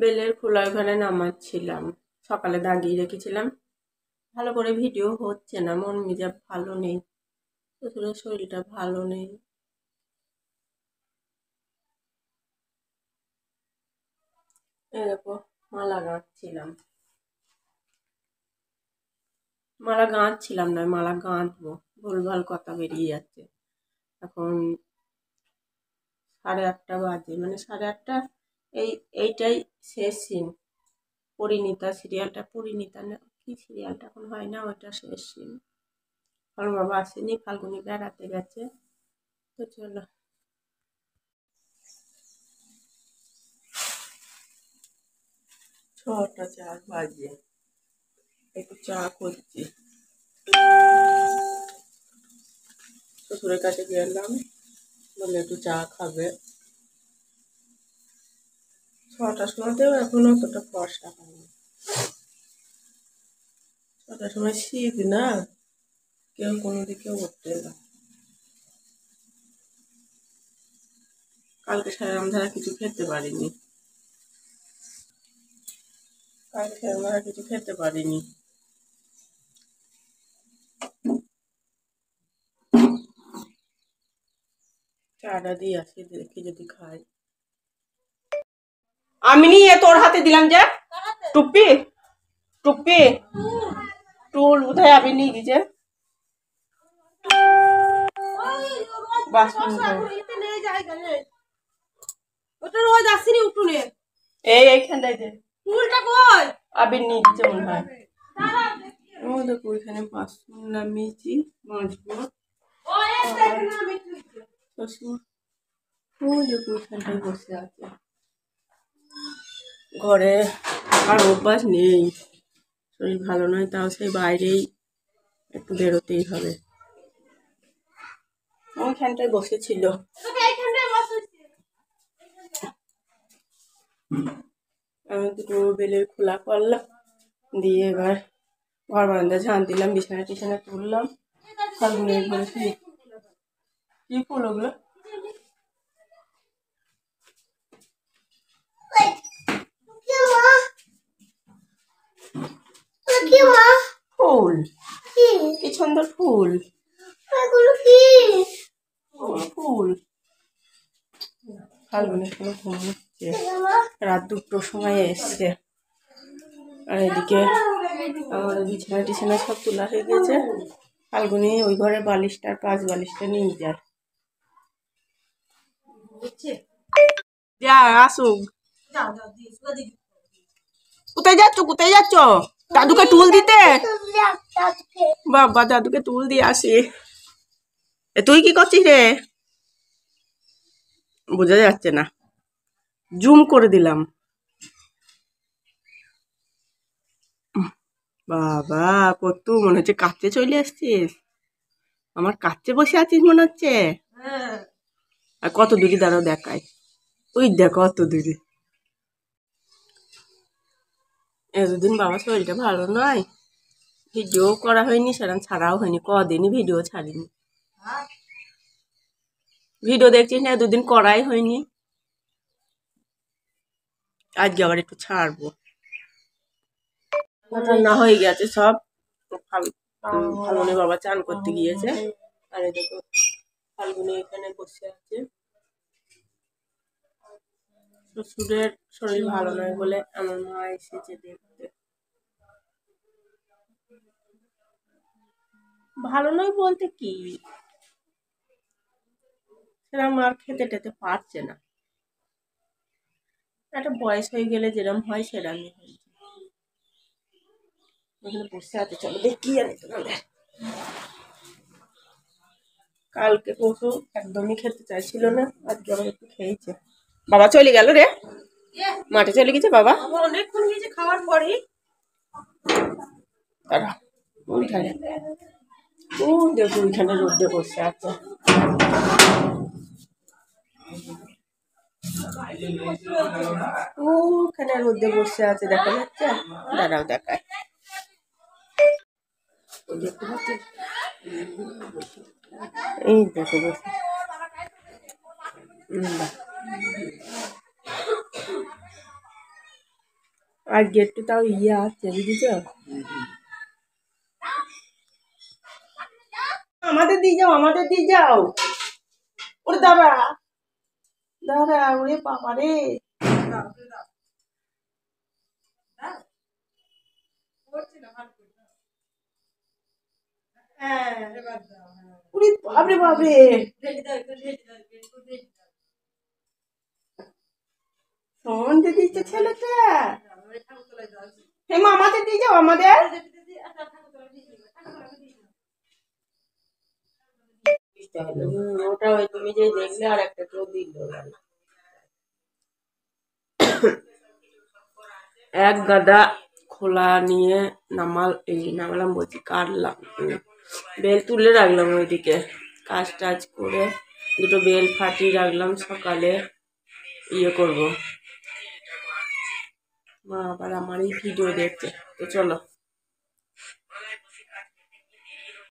বেলের খোলা ওখানে নামাচ্ছিলাম, সকালে দাগিয়ে রেখেছিলাম। ভালো করে ভিডিও হচ্ছে না, মন মেজাজ ভালো নেই, শ্বশুরের শরীরটা ভালো নেই। এই দেখো মালা গাঁথছিলাম, মালা গাঁথছিলাম না, মালা গাঁথবো, ভুলভাল কথা বেরিয়ে যাচ্ছে। এখন 8:30 বাজে, মানে 8:30। এইটাই শেষ সিন। পরিণীতা সিরিয়ালটা, পরিণীতা না কি সিরিয়ালটা এখন হয় না, ওইটা শেষ সিন। কারণ বাবা আসেনি, ফাল্গুনি বেড়াতে গেছে। তো চলো, 6:04 বাজে, একটু চা করছি। শ্বশুরের কাছে গেলাম, বলে একটু চা খাবে। 6টার সময়তেও এখন অতটা ফর্সা হয়নি। 6টার সময় শীত না, কেউ কোনো দিকে উঠতে না। কালকে সারারাম ধারা কিছু খেতে পারিনি, চাটা দিয়ে আসি, দেখি যদি খাই। আমি নিয়ে তোর হাতে দিলাম যে টুপি, টুপি টুল কোথায় আমি নিয়ে গেছে। এইখানটায় আবির নিয়ে গেছে মনে হয়। ও দেখো ওইখানে বাসন নামিয়েছি, মাজবো। শ্বশুর ও দেখো ওইখানটায় বসে আছে। ঘরে আর অভ্যাস নেই, শরীর ভালো নয়, তাও সেই বাইরেই একটু বেরোতেই হবে। ওইখানটায় বসেছিল। আমি দুটো বেলের খোলা করলাম, দিয়ে এবার ঘর বারান্দা ঝাঁট দিলাম, বিছানা টিছানা তুললাম। ফাল্গুনের ঘরে কি ফুল ওগুলো? ফুল, কি সুন্দর ফুল, ফুল। ফাল্গুনের কোনো ঘুমোচ্ছে, রাত 2টোর সময় এসছে। আর এদিকে আমার বিছানা টিছানা সব তোলা হয়ে গেছে। ফাল্গুনি ওই ঘরের বালিশটা আর 5 বালিশটা নিয়ে যায়। যা আসুক। কোথায় যাচ্ছ, কোথায় যাচ্ছ? দাদুকে টুল দিতে? বাবা দাদুকে টুল দিয়ে আসি। তুই কি করছিস রে? বোঝা যাচ্ছে না, জুম করে দিলাম। বাবা কত মনে হচ্ছে কাছে চলে আসছিস, আমার কাছে বসে আছিস মনে হচ্ছে। আর কত দূরে দাঁড়াও দেখায়, ওই দেখো কত দূরে। এতদিন বাবার শরীরটা ভালো নয়, ভিডিও করা হয়নি, সেরকম ছাড়াও হয়নি, কদিনই ভিডিও ছাড়িনি। ভিডিও দেখছিস না, দুদিন করাই হয়নি, আজকে আবার একটু ছাড়বো। রান্না হয়ে গেছে সব, ফাল্গুনি বাবা চান করতে গিয়েছে। আর এই দেখো ফাল্গুনি এখানে বসে আছে। শ্বশুরের শরীর ভালো নয় বলে আমার মা এসেছে দেখতে। ভালো নয় বলতে কি, সেরকম আর খেতে টেতে পারছে না। একটা বয়স হয়ে গেলে যেরকম হয় সেরকমই হয়েছে। এখানে বসে আছে, চলো দেখি আনি তোমাদের। কালকে পরশু একদমই খেতে চাইছিল না, আজকে আবার একটু খেয়েছে। বাবা চলে গেল রে, মাঠে চলে গেছে বাবা অনেকক্ষণ গেছে খাওয়ার পরেই। তারা ওইখানে, ও দেখো ওইখানে রোদে বসে আছে। ওখানে রোদে বসে আছে, দেখা যাচ্ছে? দাঁড়াও দেখায়, দেখতে পাচ্ছি, এই দেখো বসে। আর গেটটা তাও ইয়ে আছে বুঝেছ। আমাদের দিয়ে যাও, আমাদের দিয়ে যাও। ওরে দাঁড়া দাঁড়া, ওরে বাবা রে। ওরে বাপরে বাপরে, সন্ধ্যে দিচ্ছে ছেলেটা। হেমা আমাদের দিয়ে যাও, আমাদের। ওটা ওই তুমি যে দেখলে আর একটা কেউ দিল এক গাদা খোলা নিয়ে নামালাম বলছি, কাটলাম, বেল তুলে রাখলাম ওইদিকে, কাজ টাজ করে দুটো বেল ফাটিয়ে রাখলাম, সকালে ইয়ে করব। মা আবার আমারই ভিডিও দেখছে, তো চলো।